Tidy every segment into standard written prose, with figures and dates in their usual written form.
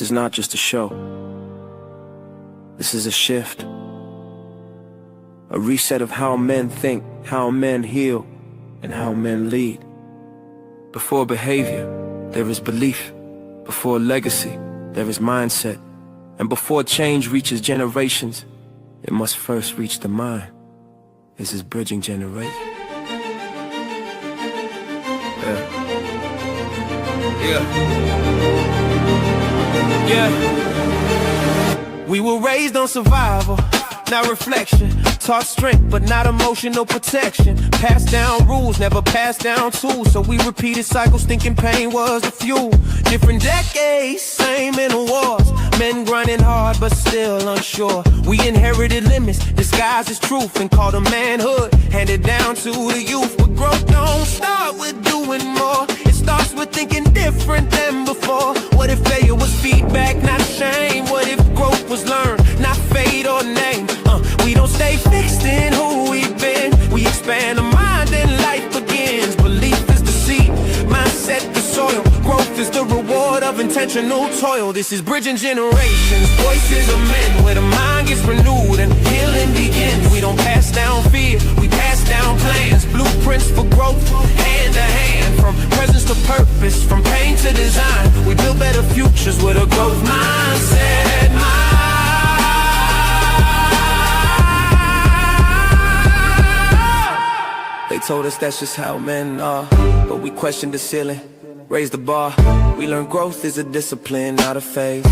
This is not just a show. This is a shift. A reset of how men think, how men heal, and how men lead. Before behavior, there is belief. Before legacy, there is mindset. And before change reaches generations, it must first reach the mind. This is bridging generations. Yeah. We were raised on survival, not reflection. Taught strength, but not emotional protection. Passed down rules, never passed down tools. So we repeated cycles, thinking pain was the fuel. Different decades, same mental wars. Men grinding hard, but still unsure. We inherited limits, disguised as truth, and called them manhood. Handed down to the youth. But growth don't start with doing more. It starts with thinking different than before. What if failure was feedback, not shame? What if growth was learned, not fate or name? We don't stay fixed in who we've been. We expand the mind and life begins. Belief is the seed, mindset the soil. Growth is the reward of intentional toil. This is bridging generations, voices of men, where the mind gets renewed and healing begins. We don't pass down fear, we pass down plans. Blueprints for growth, hand to hand. From presence to purpose, from pain to design. We build better futures with a growth mindset. They told us that's just how men are, but we questioned the ceiling, raised the bar. We learned growth is a discipline, not a phase.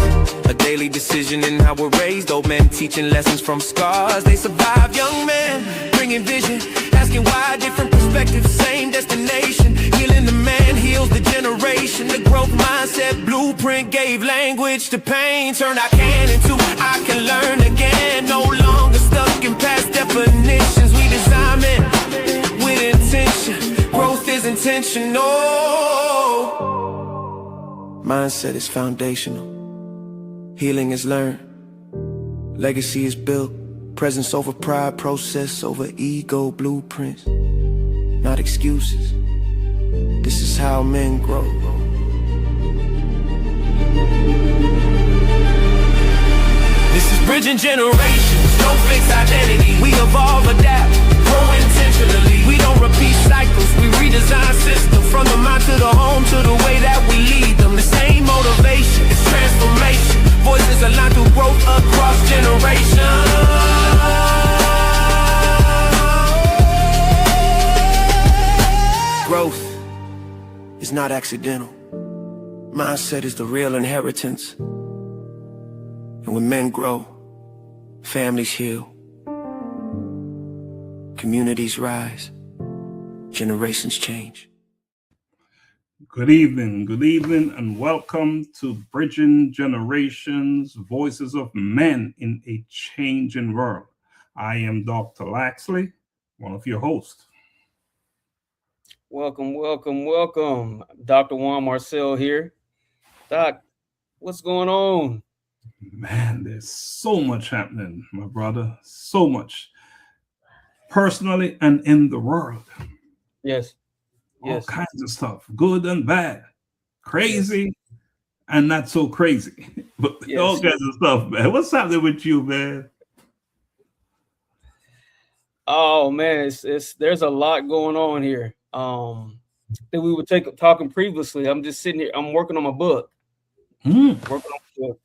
A daily decision in how we're raised. Old men teaching lessons from scars. They survive, young men bringing vision, asking why different perspectives, same destination. Healing the man heals the generation. The growth mindset blueprint gave language to pain. Turned I can into I can learn again. No longer stuck in past definitions. We design men with intention. Growth is intentional. Mindset is foundational. Healing is learned. Legacy is built. Presence over pride, process over ego, blueprints, not excuses. This is how men grow. This is bridging generations, no fixed identity. We evolve, adapt, grow intentionally. We don't repeat cycles, we redesign systems. From the mind to the home to the way that we lead them. The same motivation, it's transformation. Voices aligned through growth across generations. Growth is not accidental. Mindset is the real inheritance. And when men grow, families heal, communities rise, generations change. Good evening, and welcome to Bridging Generations, Voices of Men in a Changing World. I am Dr. Laxley, one of your hosts. Welcome. Dr. Juan Marcel here. Doc, what's going on? Man, there's so much happening, my brother. So much. Personally and in the world. Yes. All kinds of stuff, good and bad, crazy and not so crazy, but all kinds of stuff, man. What's happening with you, man? Oh man, there's a lot going on here. That we were talking previously. I'm just sitting here. I'm working on my book. Working on my book.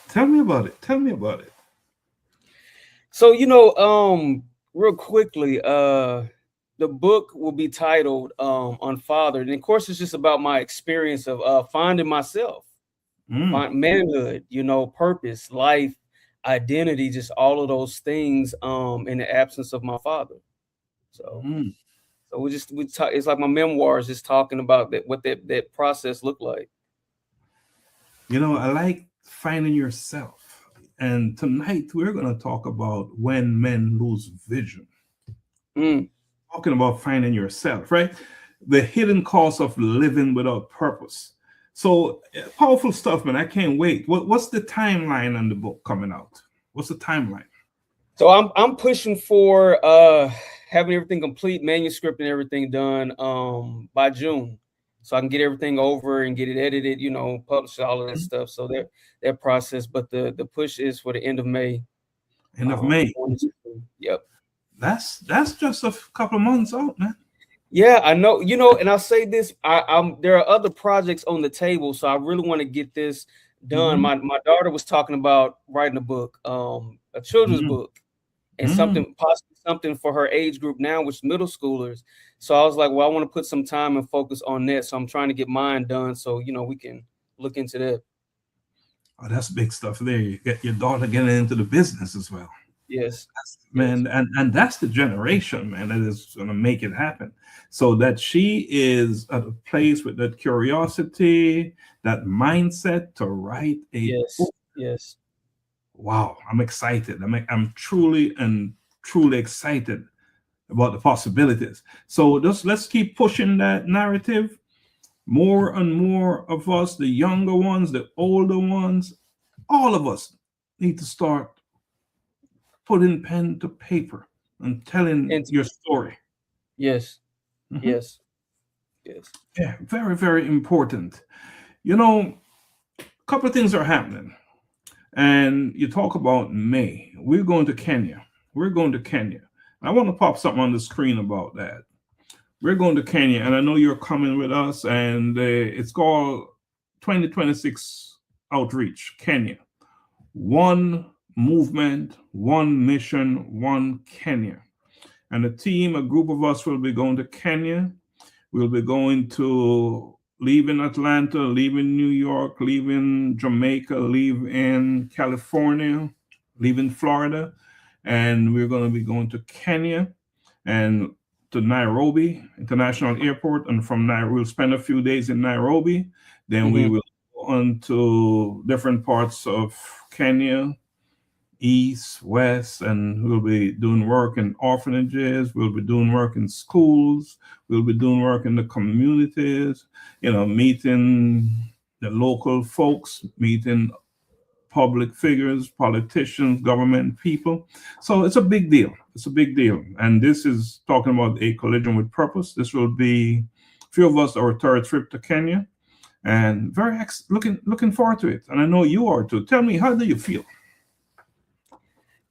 Tell me about it. So real quickly, the book will be titled Unfathered. And of course, it's just about my experience of finding myself, manhood, purpose, life, identity, just all of those things in the absence of my father. So it's like my memoirs, just talking about what that process looked like. I like finding yourself. And tonight we're going to talk about when men lose vision. Talking about finding yourself, right? The hidden cost of living without purpose. So powerful stuff, man. I can't wait. What's the timeline on the book coming out? What's the timeline? So I'm pushing for having everything complete, manuscript and everything done by June. so I can get everything over and get it edited, you know, publish all of that stuff. So that process, but the push is for the end of May. End of May. Yep. That's just a couple of months out, man. Yeah, I know, you know, and I'll say this, there are other projects on the table, so I really want to get this done. My daughter was talking about writing a book, a children's book, and possibly something for her age group now, which is middle schoolers. So I was like, well, I want to put some time and focus on that. So I'm trying to get mine done so, you know, we can look into that. Oh, that's big stuff there. You get your daughter getting into the business as well. Yes. Man, and that's the generation, man, that is going to make it happen. So that she is at a place with that curiosity, that mindset to write a book. Yes. Wow, I'm excited. I'm truly excited about the possibilities. So just let's keep pushing that narrative. More and more of us, the younger ones, the older ones, all of us need to start putting pen to paper and telling your story. Yes. Yes. Yeah, very, very important. You know, a couple of things are happening. And you talk about May. We're going to Kenya. I want to pop something on the screen about that. We're going to Kenya, and I know you're coming with us, and it's called 2026 Outreach, Kenya. One movement, one mission, one Kenya. And a group of us will be going to Kenya. We'll be going to leaving Atlanta, leaving New York, leaving Jamaica, leaving California, leaving Florida. And we're going to be going to Kenya and to Nairobi International Airport. And from Nairobi, we'll spend a few days in Nairobi. Then we will go on to different parts of Kenya, east, west, and we'll be doing work in orphanages. We'll be doing work in schools. We'll be doing work in the communities, you know, meeting the local folks, meeting public figures, politicians, government people. So it's a big deal. And this is talking about a collision with purpose. This will be a few of us, our third trip to Kenya, and very looking forward to it. And I know you are too. Tell me, how do you feel?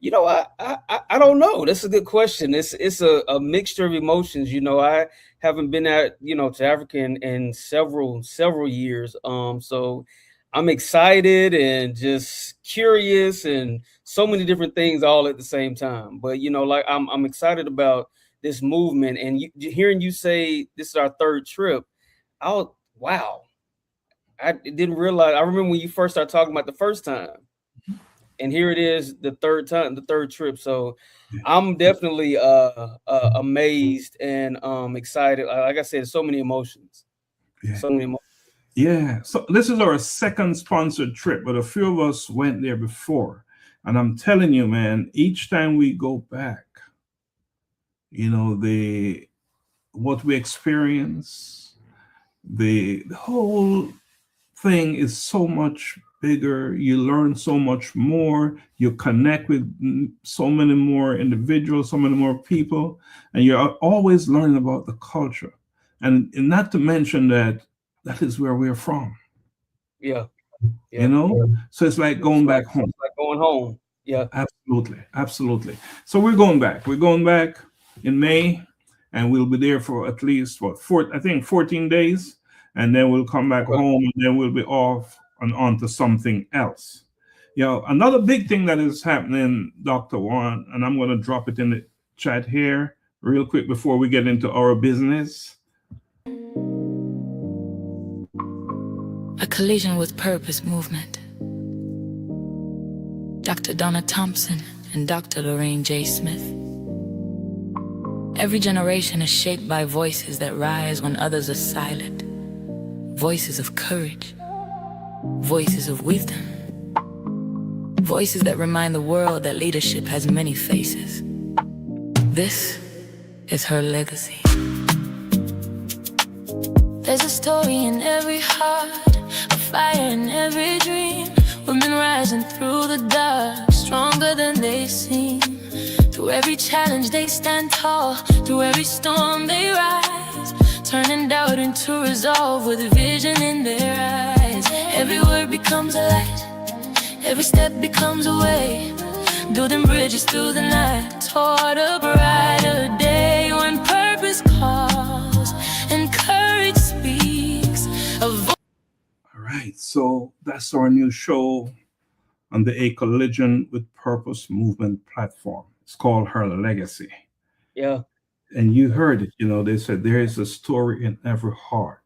You know, I don't know. That's a good question. It's a mixture of emotions. You know, I haven't been to Africa in several years. So I'm excited and just curious and so many different things all at the same time. But, you know, like I'm excited about this movement, and hearing you say this is our third trip. Wow. I didn't realize. I remember when you first started talking about the first time. And here it is, the third trip. So I'm definitely amazed and excited. Like I said, so many emotions. Yeah. So this is our second sponsored trip, but a few of us went there before. And I'm telling you, man, each time we go back, you know, what we experience, the whole thing is so much bigger. You learn so much more. You connect with so many more individuals, so many more people, and you're always learning about the culture. And not to mention that is where we're from. Yeah. You know, so it's like going back home. It's like going home. Yeah. Absolutely. So we're going back. We're going back in May, and we'll be there for at least 14 days, and then we'll come back home, and then we'll be off and on to something else. You know, another big thing that is happening, Dr. Juan, and I'm going to drop it in the chat here real quick before we get into our business. A collision with purpose movement. Dr. Donna Thompson and Dr. Lorraine J. Smith. Every generation is shaped by voices that rise when others are silent. Voices of courage. Voices of wisdom. Voices that remind the world that leadership has many faces. This is her legacy. There's a story in every heart, a fire in every dream. Women rising through the dark, stronger than they seem. Through every challenge they stand tall, through every storm they rise, turning doubt into learning to resolve with vision in their eyes. Every word becomes a light, every step becomes a way, building bridges through the night toward a brighter day when purpose calls and courage speaks. All right, so that's our new show on the A Collision with Purpose movement platform. It's called Her Legacy. Yeah. And you heard it, they said there is a story in every heart,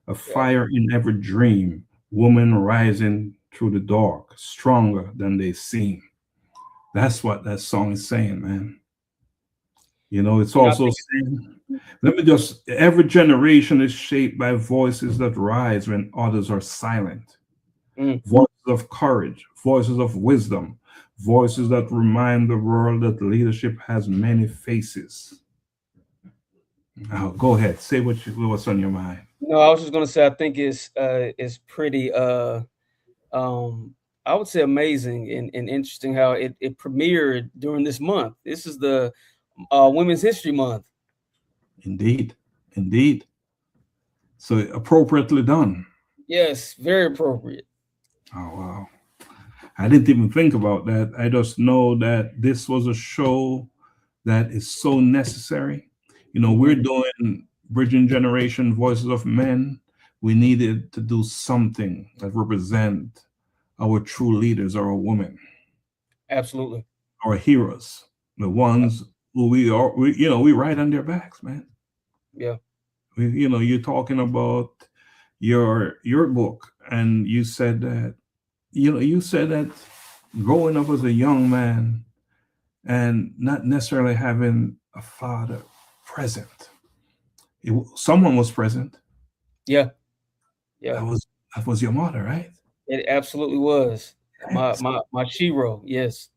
a fire in every dream, woman rising through the dark, stronger than they seem. That's what that song is saying, man. It's also saying, every generation is shaped by voices that rise when others are silent. Voices of courage, voices of wisdom, voices that remind the world that leadership has many faces. Now, go ahead, say what's on your mind. No, I was just gonna say I think it's pretty I would say amazing and interesting how it premiered during this month. This is the Women's History Month. Indeed. So appropriately done. Yes, very appropriate. Oh, wow. I didn't even think about that. I just know that this was a show that is so necessary. We're doing Bridging Generation Voices of Men. We needed to do something that represent our true leaders, our women. Absolutely. Our heroes, the ones who we ride on their backs, man. Yeah. You're talking about your book, and you said that, growing up as a young man and not necessarily having a father present. Someone was present. Yeah. That was your mother, right? It absolutely was. My shiro, yes.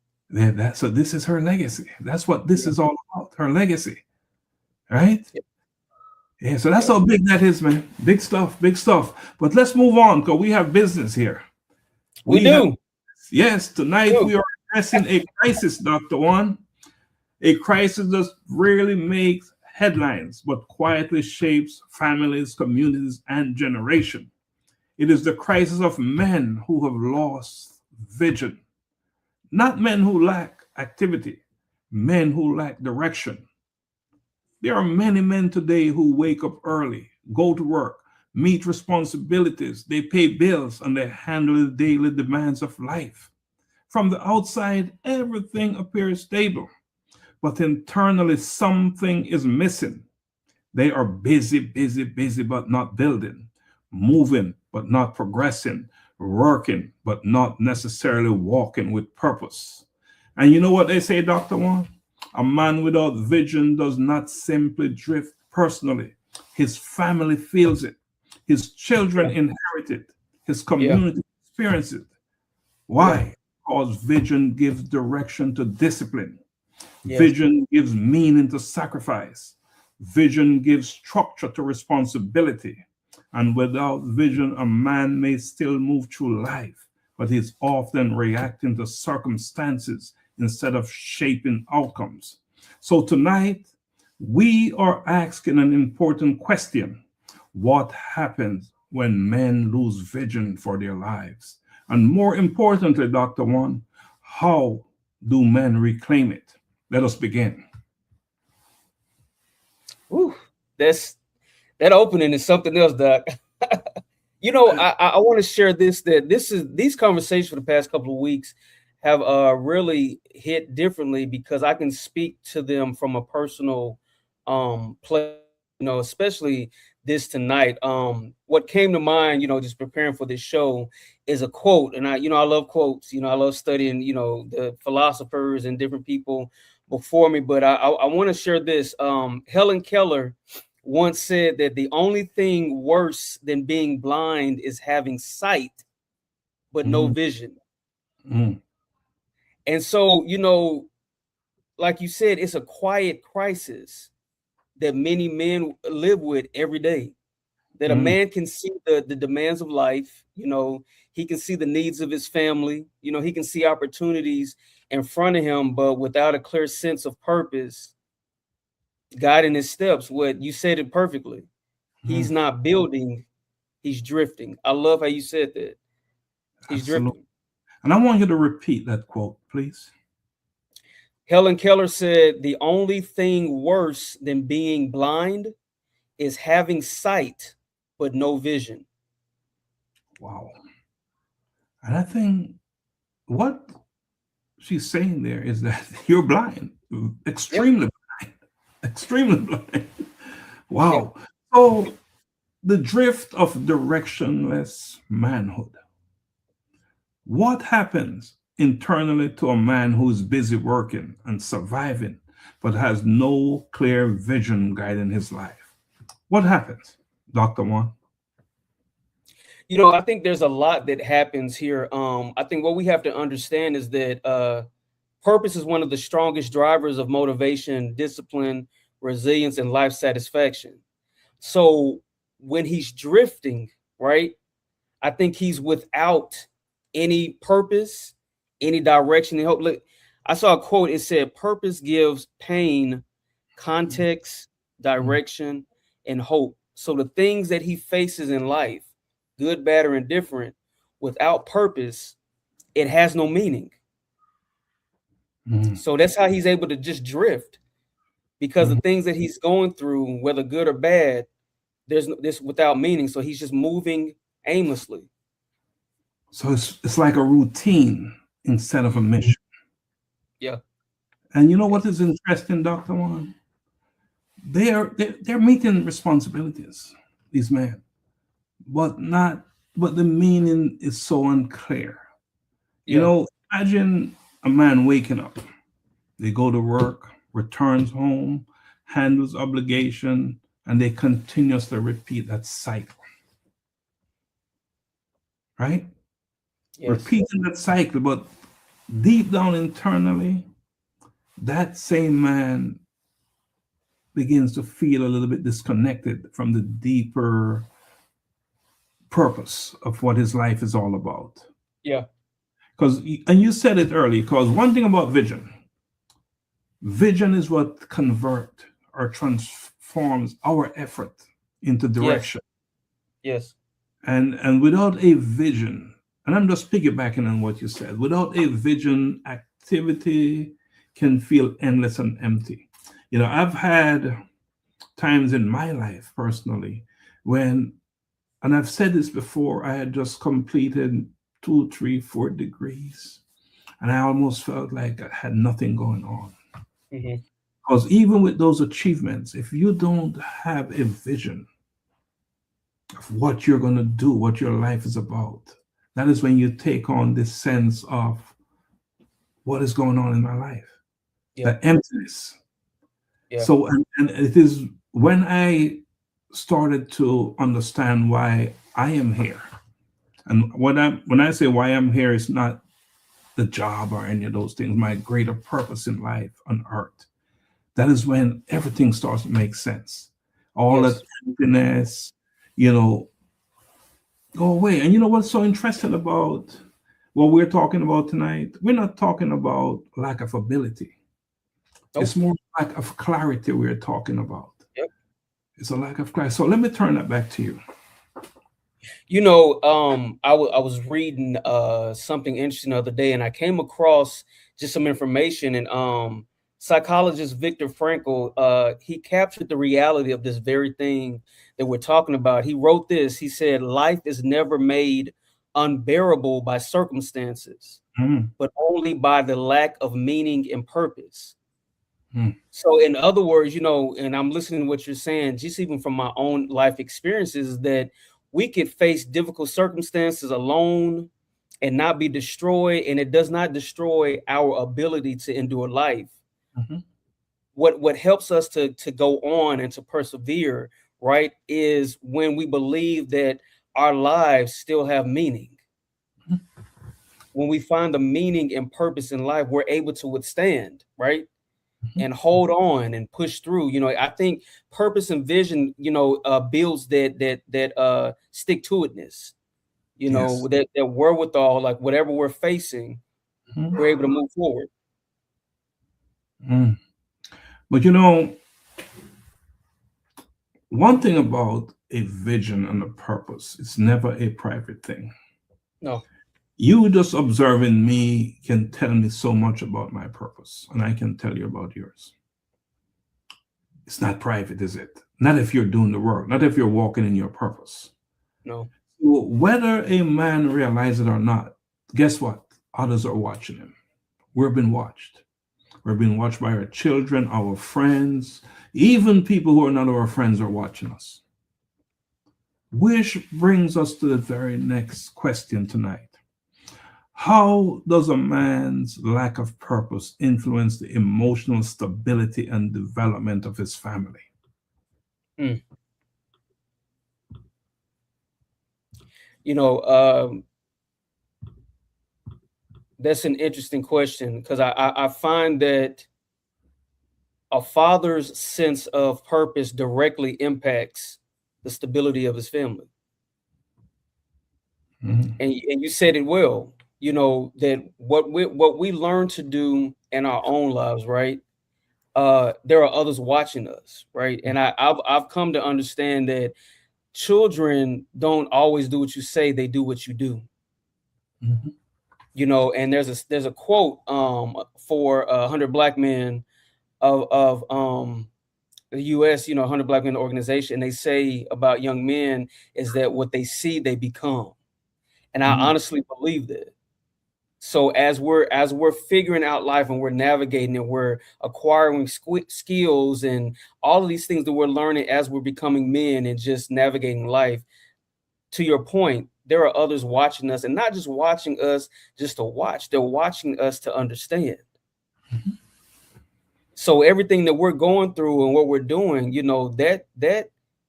So this is her legacy. That's what this is all about, her legacy. Right? Yeah, so that's how big that is, man. Big stuff. But let's move on, because we have business here. We do. Yes, tonight we are addressing a crisis, Dr. Juan. A crisis that rarely makes headlines, but quietly shapes families, communities, and generation. It is the crisis of men who have lost vision. Not men who lack activity, men who lack direction. There are many men today who wake up early, go to work, meet responsibilities, they pay bills, and they handle the daily demands of life. From the outside, everything appears stable, but internally something is missing. They are busy, but not building, moving, but not progressing, working, but not necessarily walking with purpose. And you know what they say, Dr. Juan? A man without vision does not simply drift personally. His family feels it. His children inherit it. His community experiences it. Why? Because vision gives direction to discipline. Vision gives meaning to sacrifice. Vision gives structure to responsibility. And without vision, a man may still move through life, but he's often reacting to circumstances instead of shaping outcomes. So tonight, we are asking an important question. What happens when men lose vision for their lives? And more importantly, Dr. Juan, how do men reclaim it? Let us begin. Ooh, that opening is something else, Doc. I want to share this, that these conversations for the past couple of weeks have really hit differently, because I can speak to them from a personal place, especially this tonight. What came to mind, just preparing for this show, is a quote. And I love quotes. I love studying, the philosophers and different people before me. But I want to share this. Helen Keller once said that the only thing worse than being blind is having sight, but no vision. And so, like you said, it's a quiet crisis that many men live with every day. That a man can see the demands of life, he can see the needs of his family, he can see opportunities in front of him, but without a clear sense of purpose guiding his steps. What you said it perfectly. He's not building, he's drifting. I love how you said that. He's drifting. And I want you to repeat that quote, please. Helen Keller said, the only thing worse than being blind is having sight, but no vision. Wow. And I think what she's saying there is that you're blind, extremely blind, extremely blind. Wow. Yeah. So the drift of directionless manhood. What happens internally to a man who's busy working and surviving, but has no clear vision guiding his life? What happens, Dr. Juan? You know, I think there's a lot that happens here. I think what we have to understand is that purpose is one of the strongest drivers of motivation, discipline, resilience, and life satisfaction. So when he's drifting, right, I think he's without any purpose, any direction and hope. Look, I saw a quote. It said, purpose gives pain, context, direction, and hope. So the things that he faces in life, good, bad, or indifferent, without purpose, it has no meaning. So that's how he's able to just drift, because the things that he's going through, whether good or bad, there's this without meaning. So he's just moving aimlessly. So it's like a routine instead of a mission. Yeah. And you know what is interesting, Dr. Juan? They're meeting responsibilities, these men, but the meaning is so unclear. You know, imagine a man waking up. They go to work, returns home, handles obligation, and they continuously repeat that cycle. Right? Yes. Repeating that cycle, but deep down internally, that same man begins to feel a little bit disconnected from the deeper purpose of what his life is all about. Yeah. And you said it earlier, because one thing about vision is what convert or transforms our effort into direction. Yes. And without a vision, and I'm just piggybacking on what you said, without a vision, activity can feel endless and empty. You know, I've had times in my life personally when, and I've said this before, I had just completed 2, 3, 4 degrees, and I almost felt like I had nothing going on. Because even with those achievements, if you don't have a vision of what you're going to do, what your life is about, that is when you take on this sense of what is going on in my life, the emptiness. So, and it is when I started to understand why I am here. And when I say why I'm here, it's not the job or any of those things, my greater purpose in life on earth. That is when everything starts to make sense. All that emptiness, you know, go away. And you know what's so interesting about what we're talking about tonight? We're not talking about lack of ability. Nope. It's more lack of clarity we're talking about. Yep. It's a lack of clarity. So let me turn that back to you. You know, I was reading something interesting the other day, and I came across just some information. And psychologist Viktor Frankl, he captured the reality of this very thing that we're talking about. He wrote this. He said, "Life is never made unbearable by circumstances, but only by the lack of meaning and purpose." So in other words, you know, and I'm listening to what you're saying, just even from my own life experiences, that we could face difficult circumstances alone and not be destroyed. And it does not destroy our ability to endure life. What helps us to go on and to persevere, right, is when we believe that our lives still have meaning. When we find the meaning and purpose in life, we're able to withstand, right? And hold on and push through. You know, I think purpose and vision, you know, builds that stick-to-itness, you know, that wherewithal, like whatever we're facing, we're able to move forward. But you know, one thing about a vision and a purpose. It's never a private thing. No. You just observing me can tell me so much about my purpose, and I can tell you about yours. It's not private, is it? Not if you're doing the work, not if you're walking in your purpose. No. So whether a man realizes it or not, guess what? Others are watching him. We're being watched. We're being watched by our children, our friends, even people who are not our friends are watching us. Which brings us to the very next question tonight. How does a man's lack of purpose influence the emotional stability and development of his family? You know, that's an interesting question, because I find that a father's sense of purpose directly impacts the stability of his family. And you said it well. You know, that what we learn to do in our own lives, right? There are others watching us, right? And I've come to understand that children don't always do what you say; they do what you do. You know, and there's a quote for 100 Black Men of the U.S. You know, 100 Black Men organization. They say about young men is that what they see, they become, and I honestly believe that. So as we're figuring out life and we're navigating and we're acquiring skills and all of these things that we're learning as we're becoming men and just navigating life, to your point, there are others watching us, and not just watching us just to watch, they're watching us to understand. So everything that we're going through and what we're doing, you know, that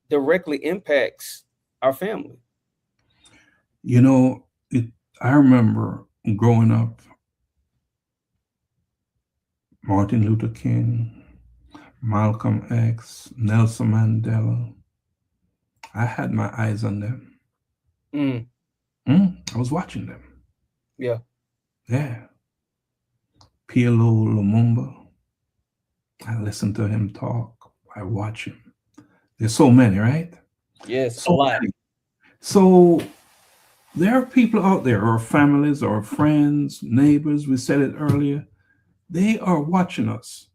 directly impacts our family. You know, I remember growing up, Martin Luther King, Malcolm X, Nelson Mandela. I had my eyes on them. I was watching them. Yeah. PLO Lumumba. I listen to him talk. I watch him. There's so many, right? Yes, so a lot. Many. So there are people out there, or families, or friends, neighbors, we said it earlier, they are watching us,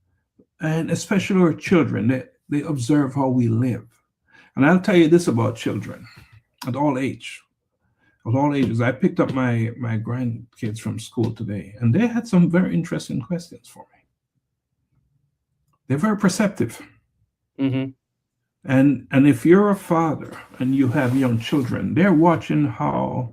and especially our children, they observe how we live. And I'll tell you this about children at all ages. I picked up my grandkids from school today, and they had some very interesting questions for me. They're very perceptive. And if you're a father and you have young children, they're watching how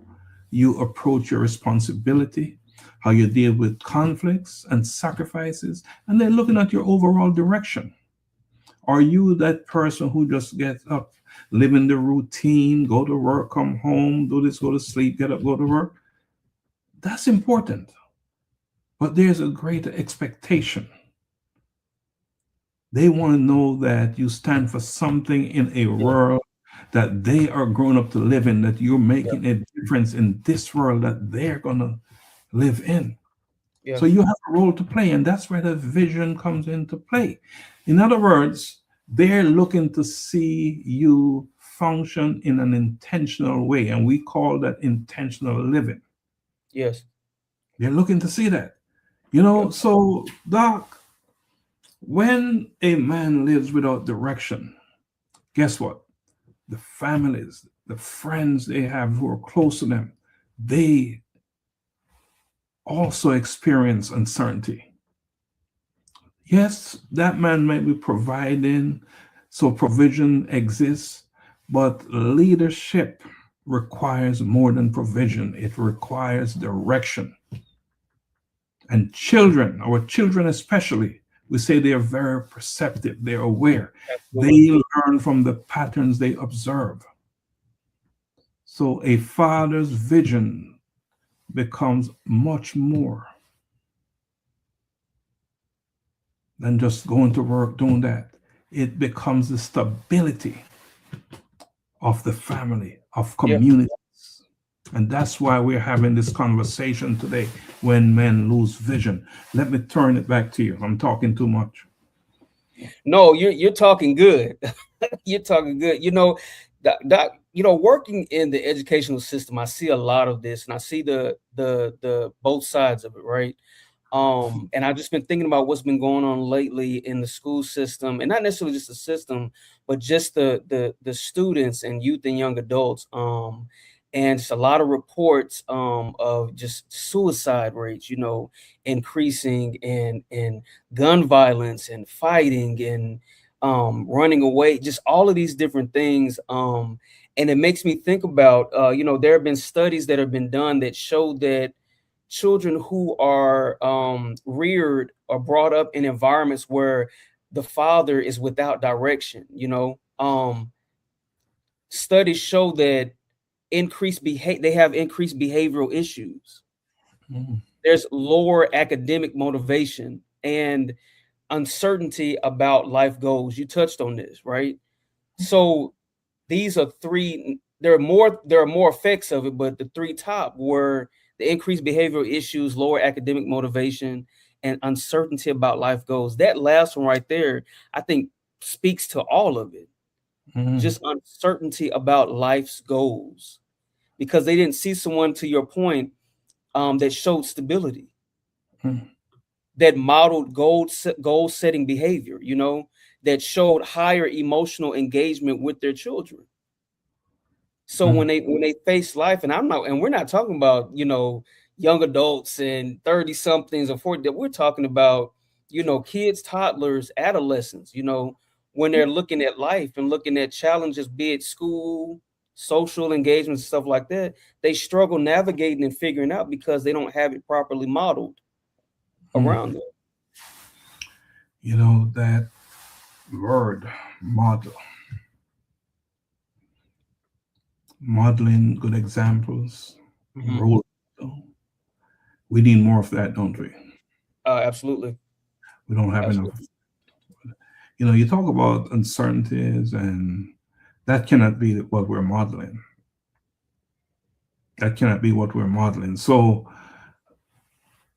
you approach your responsibility, how you deal with conflicts and sacrifices, and they're looking at your overall direction. Are you that person who just gets up, live in the routine, go to work, come home, do this, go to sleep, get up, go to work? That's important. But there's a greater expectation. They want to know that you stand for something in a world that they are grown up to live in, that you're making a difference in this world that they're going to live in. So you have a role to play, and that's where the vision comes into play. In other words, they're looking to see you function in an intentional way, and we call that intentional living. Yes. They're looking to see that. You know, so Doc, when a man lives without direction, guess what? The families, the friends they have who are close to them, they also experience uncertainty. Yes, that man may be providing, so provision exists, but leadership requires more than provision. It requires direction. And children, our children especially, we say they are very perceptive, they're aware. They learn from the patterns they observe. So a father's vision becomes much more than just going to work doing that. It becomes the stability of the family, of communities. And that's why we're having this conversation today, when men lose vision. Let me turn it back to you. I'm talking too much. No, you're talking good. You're talking good. You know, working in the educational system, I see a lot of this, and I see the both sides of it, right? And I've just been thinking about what's been going on lately in the school system, and not necessarily just the system, but just the students and youth and young adults. And just a lot of reports of just suicide rates, increasing, and gun violence and fighting and running away, just all of these different things. And it makes me think about, there have been studies that have been done that show that children who are reared or brought up in environments where the father is without direction, studies show that they have increased behavioral issues. There's lower academic motivation and uncertainty about life goals. You touched on this, right? So these are three. There are more effects of it, but the three top were the increased behavioral issues, lower academic motivation, and uncertainty about life goals. That last one right there, I think, speaks to all of it. Just uncertainty about life's goals, because they didn't see someone, to your point, that showed stability, that modeled goal setting behavior, that showed higher emotional engagement with their children. So when they face life, and we're not talking about, young adults and 30 somethings or 40, that we're talking about, kids, toddlers, adolescents, when they're looking at life and looking at challenges, be it school, social engagement, stuff like that, they struggle navigating and figuring out because they don't have it properly modeled around them. That word model, modeling good examples, role model. We need more of that, don't we? Absolutely. We don't have enough. You talk about uncertainties, and that cannot be what we're modeling. That cannot be what we're modeling. So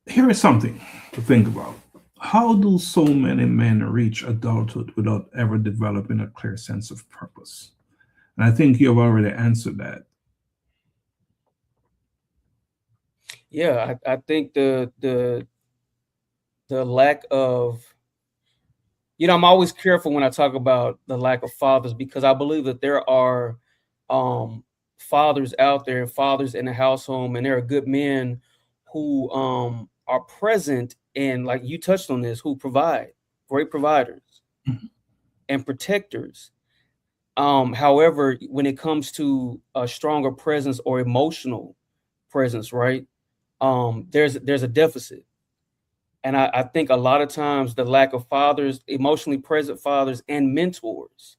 here is something to think about. How do so many men reach adulthood without ever developing a clear sense of purpose? And I think you've already answered that. Yeah, I think the lack of, I'm always careful when I talk about the lack of fathers, because I believe that there are fathers out there, fathers in the household, and there are good men who are present, and like you touched on this, who provide, great providers and protectors. However, when it comes to a stronger presence or emotional presence, right, there's a deficit. And I think a lot of times the lack of fathers, emotionally present fathers and mentors,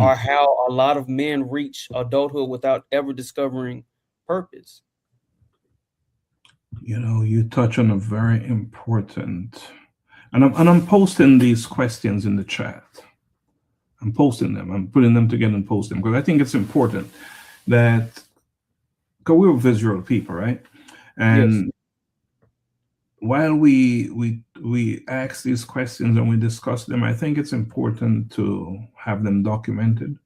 are how a lot of men reach adulthood without ever discovering purpose. You touch on a very important, and I'm posting these questions in the chat. I'm posting them. I'm putting them together and posting them because I think it's important that, because we're visual people, right? And yes, while we ask these questions and we discuss them, I think it's important to have them documented,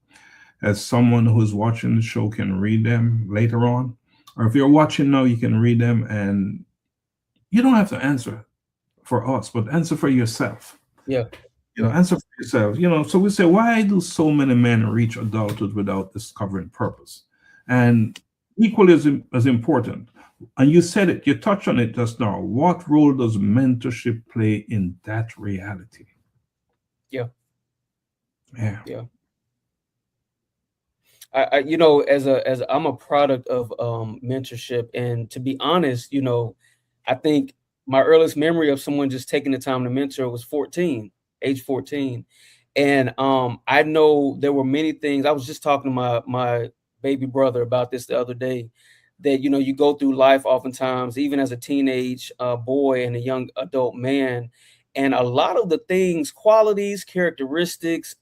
as someone who's watching the show can read them later on. Or if you're watching now, you can read them, and you don't have to answer for us, but answer for yourself. Yeah. Answer for yourself. So we say, why do so many men reach adulthood without discovering purpose? And equally as important, and you said it, you touched on it just now, what role does mentorship play in that reality? Yeah. Yeah. I as I'm a product of mentorship, and to be honest, I think my earliest memory of someone just taking the time to mentor was age 14. And I know there were many things. I was just talking to my baby brother about this the other day, that you go through life oftentimes, even as a teenage boy and a young adult man, and a lot of the things, qualities, characteristics,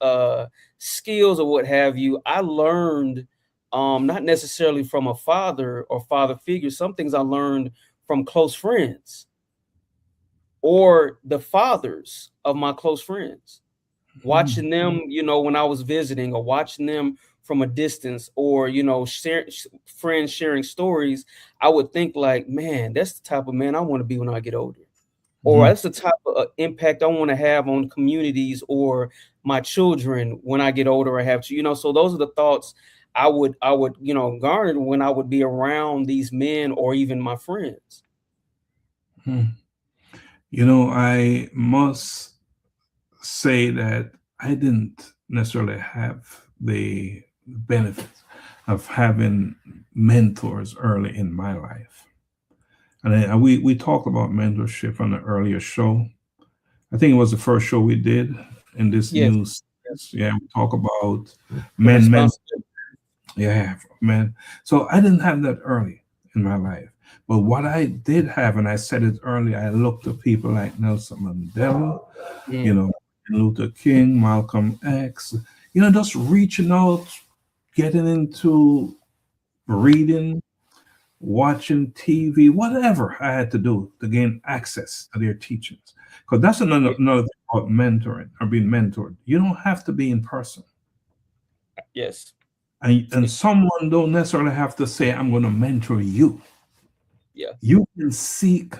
skills, or what have you, I learned not necessarily from a father or father figure. Some things I learned from close friends or the fathers of my close friends, watching them, when I was visiting, or watching them from a distance, or friends sharing stories, I would think like, man, that's the type of man I want to be when I get older, or that's the type of impact I want to have on communities or my children when I get older. I have to, so those are the thoughts I would garner when I would be around these men or even my friends. I must say that I didn't necessarily have the benefit of having mentors early in my life. And we talked about mentorship on the earlier show. I think it was the first show we did in this new series. Yeah, we talk about men. Yeah, man. So I didn't have that early in my life. But what I did have, and I said it earlier, I looked at people like Nelson Mandela, Luther King, Malcolm X, just reaching out, getting into reading, watching TV, whatever I had to do to gain access to their teachings. Because that's another thing about mentoring or being mentored. You don't have to be in person. Yes. And someone don't necessarily have to say, I'm going to mentor you. Yeah. You can seek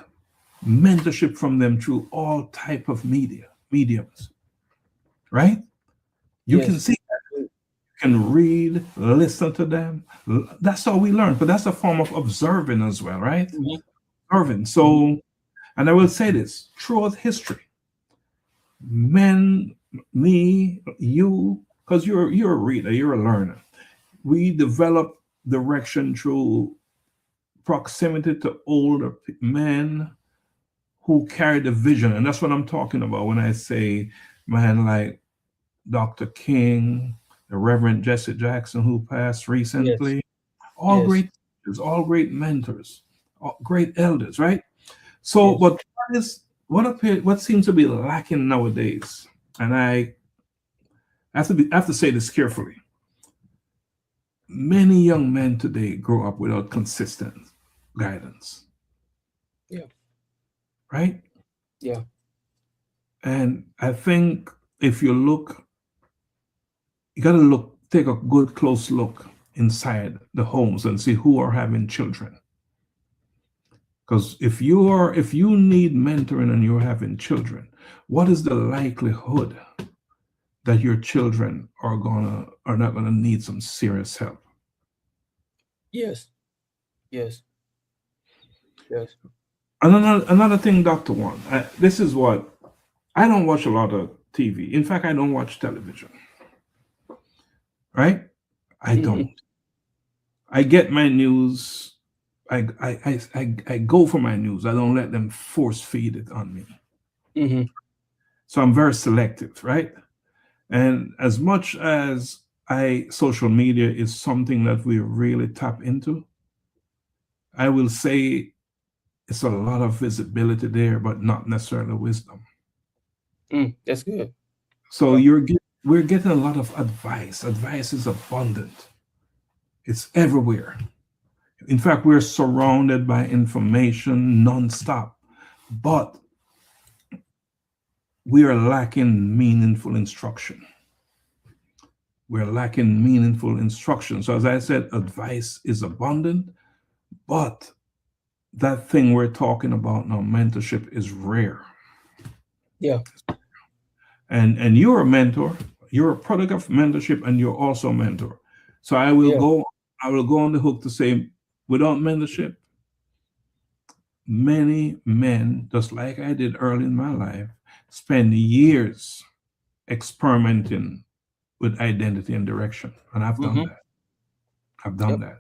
mentorship from them through all type of mediums, right? You can see that. You can read, listen to them. That's how we learn, but that's a form of observing as well, right? Observing. So, and I will say this, throughout history, men, me, you, because you're a reader, you're a learner. We develop direction through proximity to older men who carry the vision. And that's what I'm talking about when I say, man, like Dr. King, the Reverend Jesse Jackson, who passed recently, great teachers, all great mentors, all great elders, right? So, but what seems to be lacking nowadays, and I have to say this carefully, many young men today grow up without consistent guidance. Yeah. Right? Yeah. And I think if you look, you got to take a good close look inside the homes and see who are having children. Because if you need mentoring and you're having children, what is the likelihood that your children are not gonna need some serious help? Yes. Another thing, Dr. Juan, this is what I don't watch a lot of TV. In fact, I don't watch television. Right? I don't. I get my news. I go for my news. I don't let them force feed it on me. So I'm very selective, right? And as much as social media is something that we really tap into, I will say it's a lot of visibility there, but not necessarily wisdom. That's good. So we're getting a lot of advice. Advice is abundant. It's everywhere. In fact, we're surrounded by information nonstop, but we are lacking meaningful instruction. We're lacking meaningful instruction. So as I said, advice is abundant, but that thing we're talking about now, mentorship, is rare. Yeah. And you're a mentor. You're a product of mentorship, and you're also a mentor. So I will go on the hook to say, without mentorship, many men, just like I did early in my life, spend years experimenting with identity and direction. And I've done that. I've done that.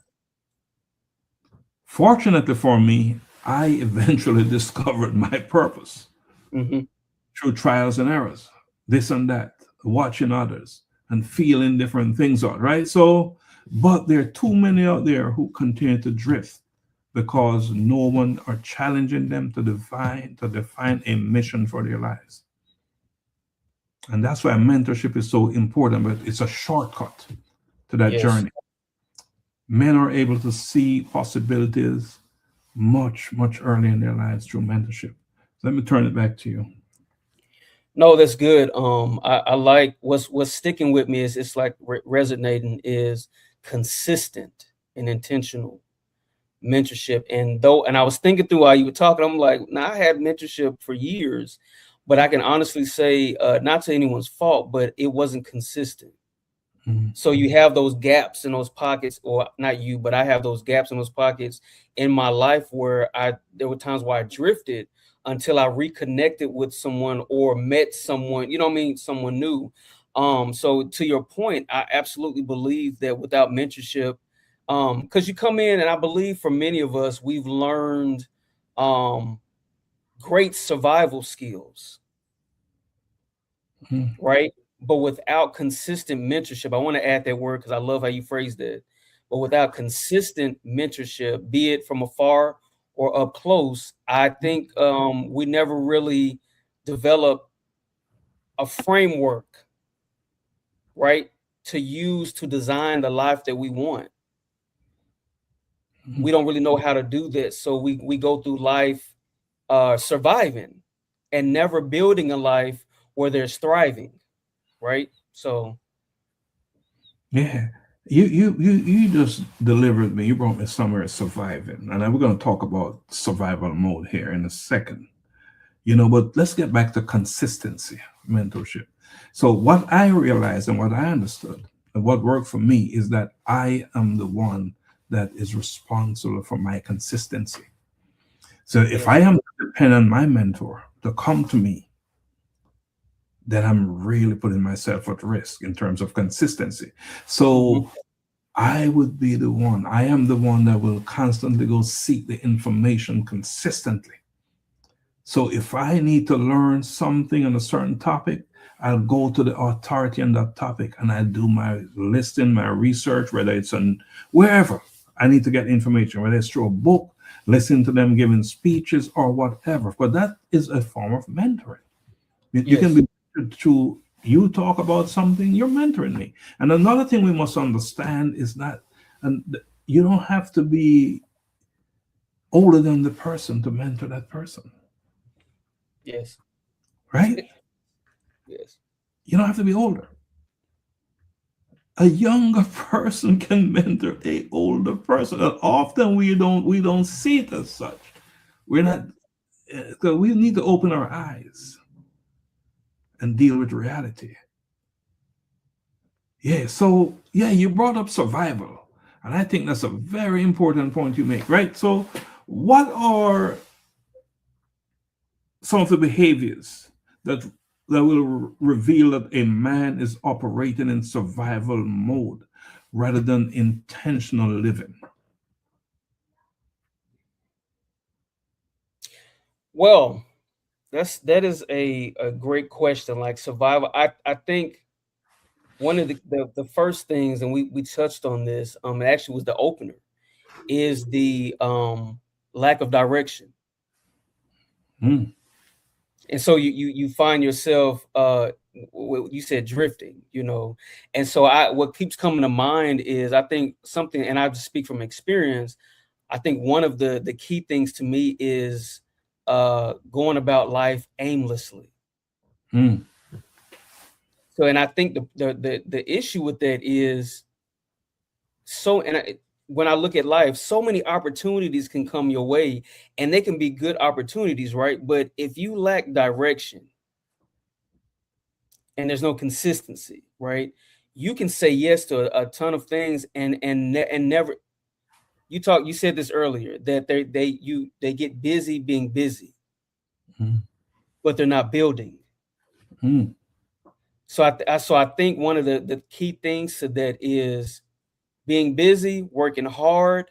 Fortunately for me, I eventually discovered my purpose through trials and errors, this and that, watching others and feeling different things out, right? So, but there are too many out there who continue to drift because no one are challenging them to define a mission for their lives. And that's why mentorship is so important, but it's a shortcut to that journey. Men are able to see possibilities much, much earlier in their lives through mentorship. Let me turn it back to you. No, that's good. I like what's sticking with me is it's like resonating is consistent and intentional mentorship. And I was thinking through while you were talking, I'm like, now I had mentorship for years, but I can honestly say, not to anyone's fault, but it wasn't consistent. So you have those gaps in those pockets, or not you, but I have those gaps in those pockets in my life where there were times where I drifted until I reconnected with someone or met someone, you know what I mean, someone new. So to your point, I absolutely believe that without mentorship, because you come in, and I believe for many of us, we've learned great survival skills, right? But without consistent mentorship, I want to add that word because I love how you phrased it. But without consistent mentorship, be it from afar or up close, I think we never really develop a framework, right, to use to design the life that we want. We don't really know how to do this, so we go through life surviving and never building a life where there's thriving, right? So yeah, you just delivered me. You brought me somewhere surviving, and we're going to talk about survival mode here in a second. But let's get back to consistency, mentorship. So what I realized and what I understood and what worked for me is that I am the one that is responsible for my consistency. So if I am to depend on my mentor to come to me, then I'm really putting myself at risk in terms of consistency. So I would be the one, I am the one that will constantly go seek the information consistently. So if I need to learn something on a certain topic, I'll go to the authority on that topic and I do my listing, my research, whether it's on wherever I need to get information, whether it's through a book, listen to them giving speeches or whatever. But that is a form of mentoring. You can be through you talk about something, you're mentoring me. And another thing we must understand is that you don't have to be older than the person to mentor that person. Yes. Right? Yes. You don't have to be older. A younger person can mentor a older person. And often we don't see it as such. We're not, because we need to open our eyes and deal with reality. Yeah, so you brought up survival. And I think that's a very important point you make, right? So what are some of the behaviors that will reveal that a man is operating in survival mode rather than intentional living? Well, that is a great question. Like survival, I think one of the first things, and we touched on this, it actually was the opener, is the lack of direction. And so you find yourself you said drifting, and so what keeps coming to mind is, I think something, and I just speak from experience, I think one of the key things to me is going about life aimlessly. So, and I think the issue with that is, when I look at life, so many opportunities can come your way, and they can be good opportunities, right? But if you lack direction and there's no consistency, right, you can say yes to a ton of things and never. You said this earlier, that they get busy being busy, but they're not building. So I think one of the key things to that is being busy, working hard,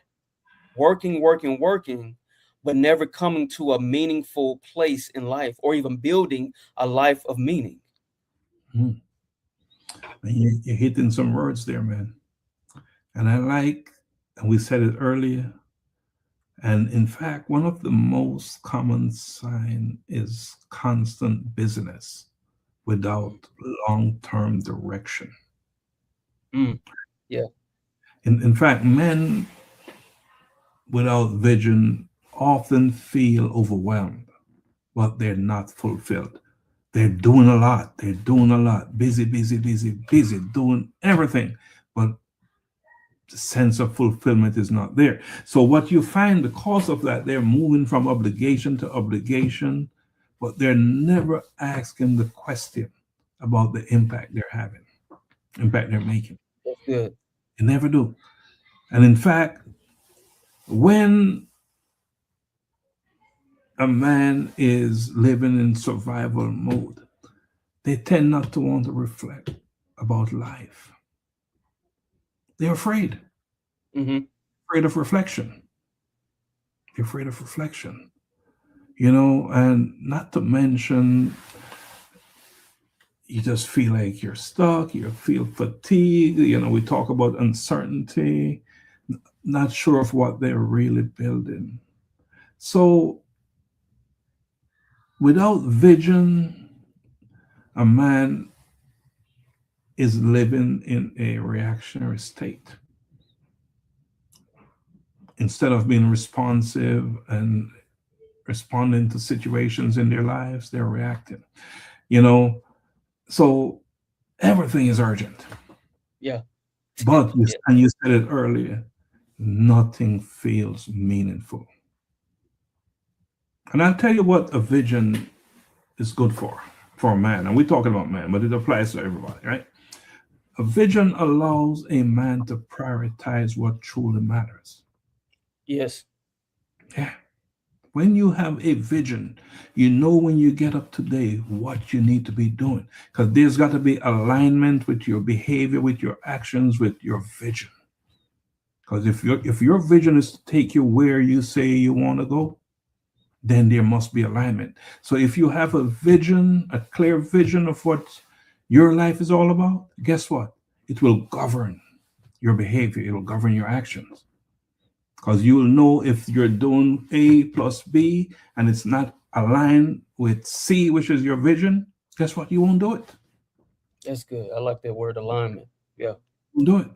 working, but never coming to a meaningful place in life or even building a life of meaning. You're hitting some words there, man. And and we said it earlier, and in fact, one of the most common sign is constant busyness without long-term direction. Yeah. In fact, men without vision often feel overwhelmed, but they're not fulfilled. They're doing a lot. They're doing a lot. Busy, busy, busy, busy, doing everything. But the sense of fulfillment is not there. So what you find, because of that, they're moving from obligation to obligation, but they're never asking the question about the impact they're having, impact they're making. That's good. They never do. And in fact, when a man is living in survival mode, they tend not to want to reflect about life. They're afraid. Afraid of reflection. They're afraid of reflection. You know, and not to mention, you just feel like you're stuck, you feel fatigued. You know, we talk about uncertainty, not sure of what they're really building. So, without vision, a man is living in a reactionary state. Instead of being responsive and responding to situations in their lives, they're reacting. You know, so everything is urgent. Yeah. But and you said it earlier, nothing feels meaningful. And I'll tell you what a vision is good for a man. And we're talking about man, but it applies to everybody, right? A vision allows a man to prioritize what truly matters. Yes. Yeah. When you have a vision, you know when you get up today what you need to be doing. Because there's got to be alignment with your behavior, with your actions, with your vision. Because if your vision is to take you where you say you want to go, then there must be alignment. So if you have a vision, a clear vision of what your life is all about, guess what? It will govern your behavior. It will govern your actions. Because you will know if you're doing A plus B and it's not aligned with C, which is your vision, guess what? You won't do it. That's good. I like that word, alignment. Yeah. You won't do it.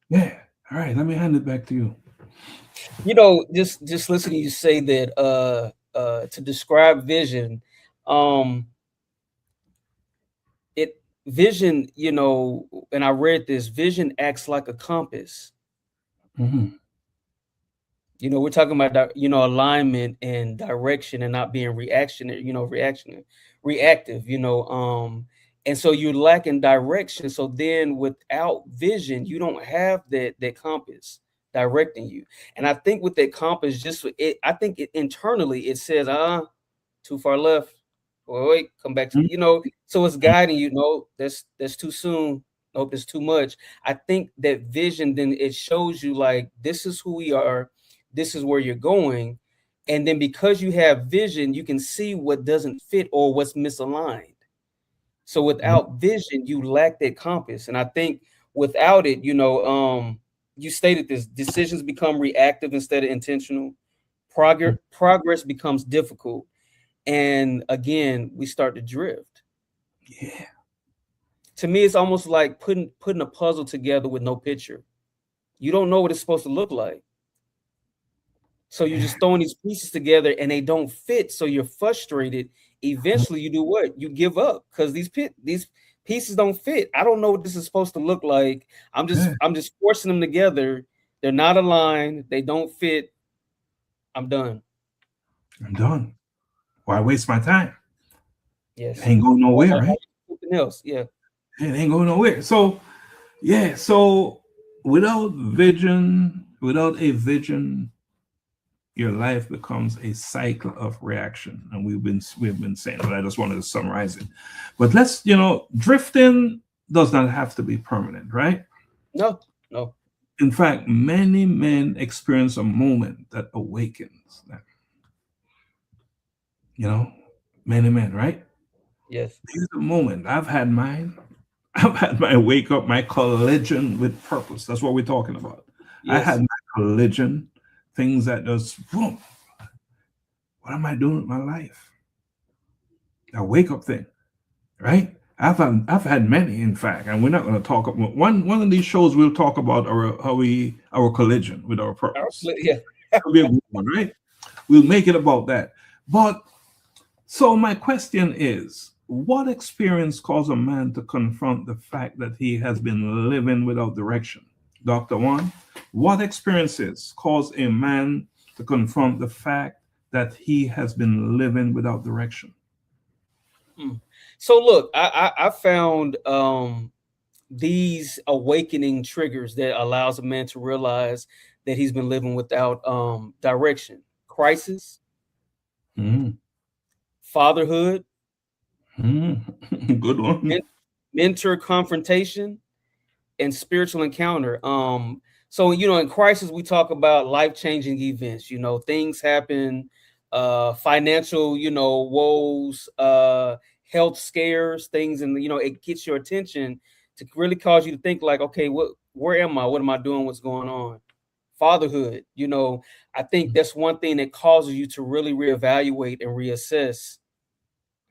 Yeah. All right. Let me hand it back to you. You know, just listening to you say that to describe vision, vision, you know, and I read this, vision acts like a compass. Mm-hmm. You know, we're talking about, you know, alignment and direction and not being reactive, you know, and so you're lacking direction. So then without vision, you don't have that compass directing you. And I think with that compass, I think internally it says, too far left. Wait, come back to, you know, so it's guiding you. No, that's too soon. Nope, that's too much. I think that vision, then it shows you like, this is who we are. This is where you're going. And then because you have vision, you can see what doesn't fit or what's misaligned. So without vision, you lack that compass. And I think without it, you know, you stated this, decisions become reactive instead of intentional. Progress becomes difficult. And again, we start to drift. Yeah. To me, it's almost like putting a puzzle together with no picture. You don't know what it's supposed to look like. So you're just throwing these pieces together and they don't fit. So you're frustrated. Eventually you do what? You give up because these pieces don't fit. I don't know what this is supposed to look like. I'm just forcing them together. They're not aligned. They don't fit. I'm done. I'm done. Why waste my time? Yes. It ain't going nowhere, right? Something else. Yeah. It ain't going nowhere. So, yeah. So without a vision, your life becomes a cycle of reaction. And we've been saying, but I just wanted to summarize it. But let's, drifting does not have to be permanent, right? No. In fact, many men experience a moment that awakens them. Many men, right? Yes. There's a moment. I've had mine. I've had my wake up, my collision with purpose. That's what we're talking about. Yes. I had my collision, things that just, boom. What am I doing with my life? A wake up thing, right? I've had many, in fact, and we're not going to talk about one of these shows. We'll talk about our collision with our purpose. Yeah, that'll be a good one, right? We'll make it about that. But So my question is, what experience caused a man to confront the fact that he has been living without direction? Dr. Juan, what experiences cause a man to confront the fact that he has been living without direction? So look, I found these awakening triggers that allows a man to realize that he's been living without direction. Crisis, fatherhood, good one. mentor confrontation, and spiritual encounter. So in crisis we talk about life-changing events. Things happen, financial, woes, health scares, things, and it gets your attention to really cause you to think like, okay, where am I? What am I doing? What's going on? Fatherhood, I think that's one thing that causes you to really reevaluate and reassess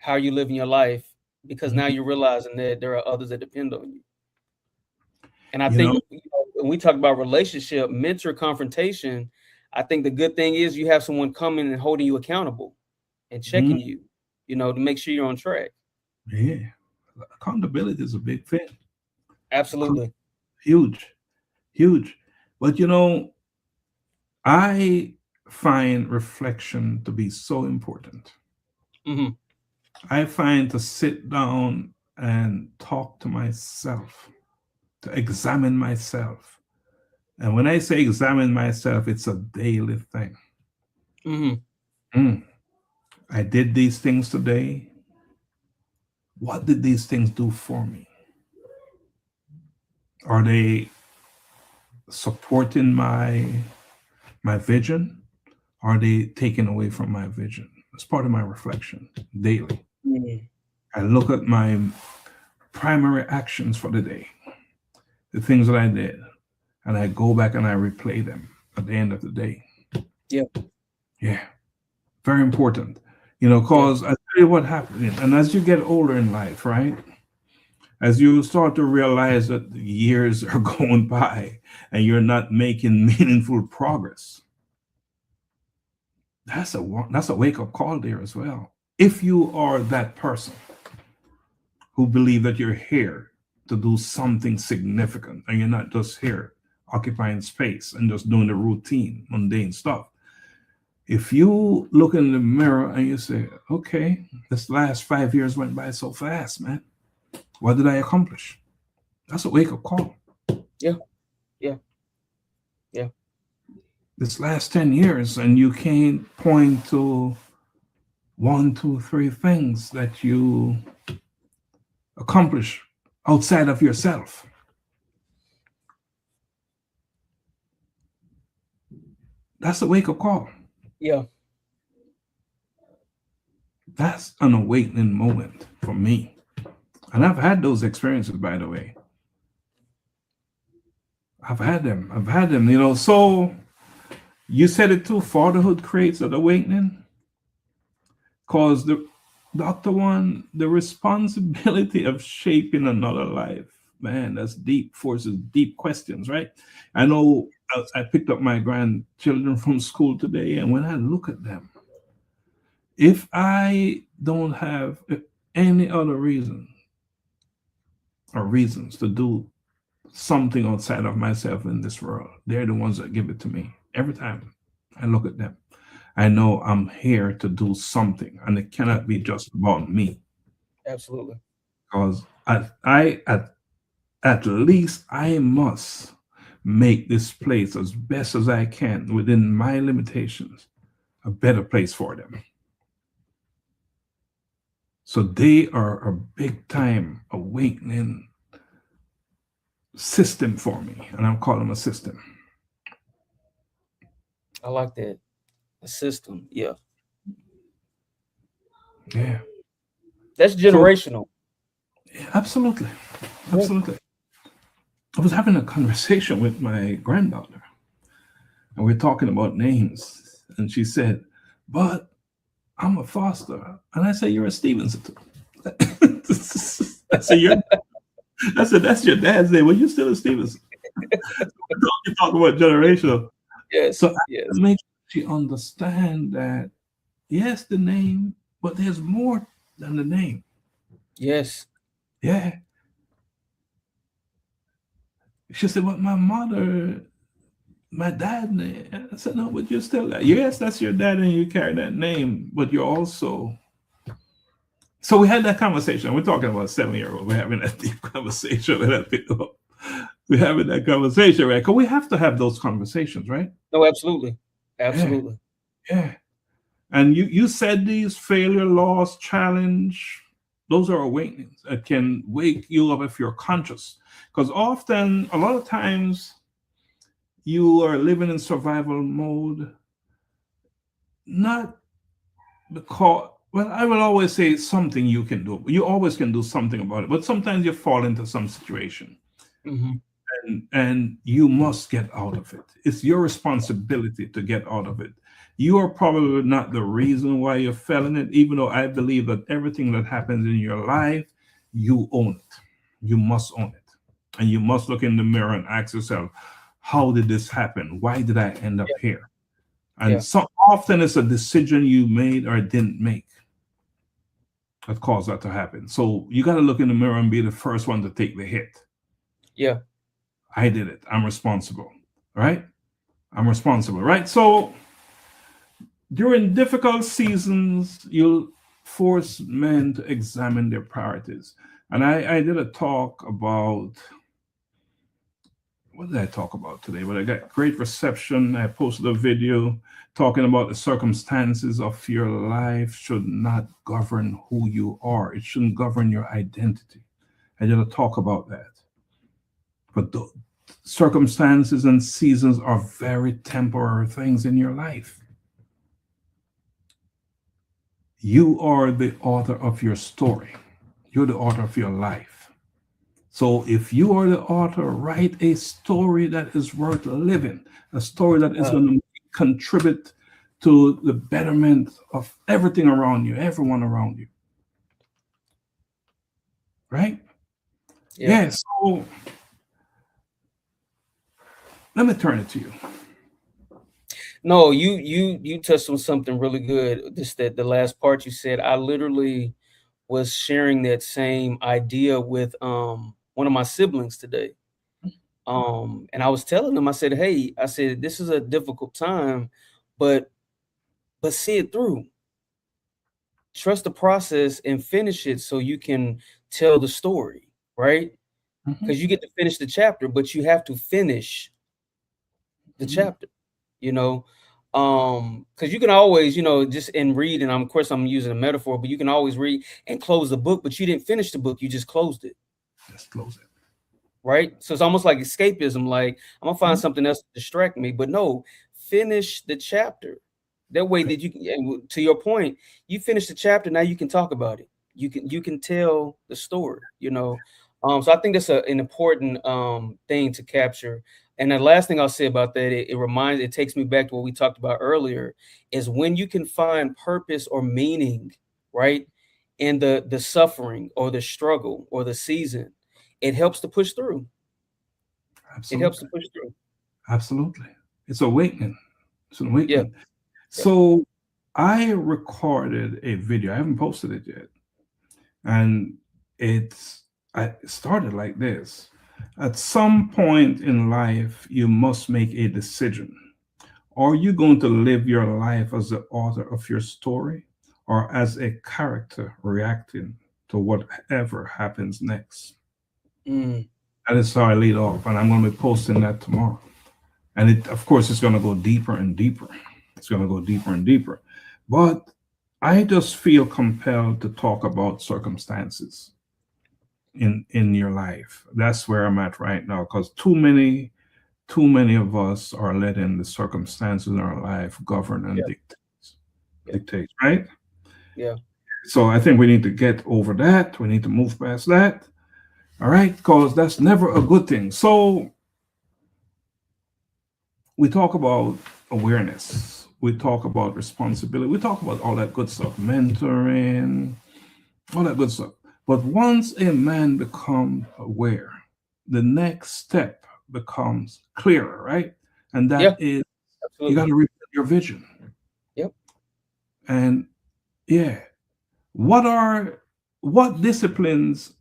how you're living your life, because now you're realizing that there are others that depend on you. And I think when we talk about relationship, mentor confrontation, I think the good thing is you have someone coming and holding you accountable and checking you, to make sure you're on track. Yeah. Accountability is a big thing. Absolutely. Huge. But I find reflection to be so important. I find to sit down and talk to myself, to examine myself. And when I say examine myself, it's a daily thing. I did these things today. What did these things do for me? Are they supporting my vision? Are they taking away from my vision? It's part of my reflection daily. I look at my primary actions for the day, the things that I did, and I go back and I replay them at the end of the day. Yeah. Very important. Because I tell you what happens, and as you get older in life, right? As you start to realize that the years are going by and you're not making meaningful progress, that's a wake-up call there as well. If you are that person who believe that you're here to do something significant and you're not just here occupying space and just doing the routine, mundane stuff, if you look in the mirror and you say, okay, this last 5 years went by so fast, man. What did I accomplish? That's a wake-up call. Yeah. This last 10 years, and you can't point to 1, 2, 3 things that you accomplish outside of yourself. That's a wake-up call. Yeah. That's an awakening moment for me. And I've had those experiences, by the way. I've had them, So you said it too, fatherhood creates an awakening. Because Dr. Juan, the responsibility of shaping another life, man, that's deep, forces deep questions, right? I know I picked up my grandchildren from school today, and when I look at them, if I don't have any other reason or reasons to do something outside of myself in this world, they're the ones that give it to me. Every time I look at them, I know I'm here to do something, and it cannot be just about me. Absolutely. Because at least I must make this place as best as I can within my limitations, a better place for them. So they are a big time awakening system for me, and I'm calling them a system. I like that. A system. Yeah. That's generational. So, yeah, absolutely. I was having a conversation with my granddaughter, and we're talking about names, and she said, but I'm a Foster. And I said, you're a Stephenson too. I said, that's your dad's name. Well, you're still a Stephenson. You talk about generational. Yes. So I make she understand that, yes, the name but there's more than the name. Yes. Yeah. She said, but my mother, my dad name. I said, no, but you're still that. Yes, that's your dad and you carry that name, but you're also. So we had that conversation. We're talking about a 7-year-old. We're having that deep conversation with that people. We're having that conversation, right? Because we have to have those conversations, right? No, absolutely. Absolutely. Yeah. And you said these failure, loss, challenge, those are awakenings that can wake you up if you're conscious. Because often, a lot of times, you are living in survival mode, not because, well, I will always say something you can do. You always can do something about it, but sometimes you fall into some situation. Mm-hmm. And you must get out of it. It's your responsibility to get out of it. You are probably not the reason why you fell in it, even though I believe that everything that happens in your life, you own it. You must own it. And you must look in the mirror and ask yourself, how did this happen? Why did I end up here? And so often it's a decision you made or didn't make that caused that to happen. So you got to look in the mirror and be the first one to take the hit. Yeah. I did it. I'm responsible, right? I'm responsible, right? So during difficult seasons, you'll force men to examine their priorities. And I did a talk about, what did I talk about today? But I got great reception. I posted a video talking about the circumstances of your life should not govern who you are. It shouldn't govern your identity. I did a talk about that. But the circumstances and seasons are very temporary things in your life. You are the author of your story. You're the author of your life. So if you are the author, write a story that is worth living, a story that is going to contribute to the betterment of everything around you, everyone around you. Right? Yeah. So let me turn it to you. No, you touched on something really good. Just that the last part you said, I literally was sharing that same idea with one of my siblings today. And I was telling them, I said, hey, I said, this is a difficult time, but see it through. Trust the process and finish it so you can tell the story, right? Because you get to finish the chapter, but you have to finish the chapter, you know, because you can always, you know, just in read, and of course I'm using a metaphor, but you can always read and close the book, but you didn't finish the book, you just closed it. Just close it. Right? So it's almost like escapism, like I'm gonna find something else to distract me, but no, finish the chapter. That way that you can, to your point, you finish the chapter, now you can talk about it. You can tell the story, you know. So I think that's an important thing to capture. And the last thing I'll say about that, it takes me back to what we talked about earlier, is when you can find purpose or meaning, right, in the suffering or the struggle or the season, it helps to push through. Absolutely. It helps to push through. Absolutely. It's awakening. It's an awakening. Yeah. So I recorded a video. I haven't posted it yet. And I started like this. At some point in life, you must make a decision. Are you going to live your life as the author of your story or as a character reacting to whatever happens next? That is how I lead off. And I'm going to be posting that tomorrow. And it, of course, it's going to go deeper and deeper. It's going to go deeper and deeper. But I just feel compelled to talk about circumstances in your life. That's where I'm at right now, because too many of us are letting the circumstances in our life govern and dictate, right? Yeah. So I think we need to get over that. We need to move past that. All right, because that's never a good thing. So we talk about awareness. We talk about responsibility. We talk about all that good stuff, mentoring, all that good stuff. But once a man becomes aware, the next step becomes clearer, right? And that is, absolutely, you got to rebuild your vision. Yep. And What disciplines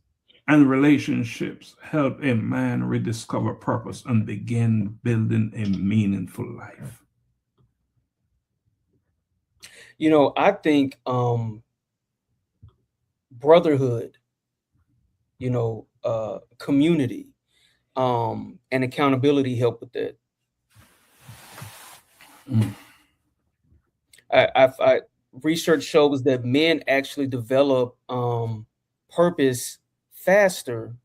and relationships help a man rediscover purpose and begin building a meaningful life? I think brotherhood, community, and accountability help with that. I research shows that men actually develop purpose faster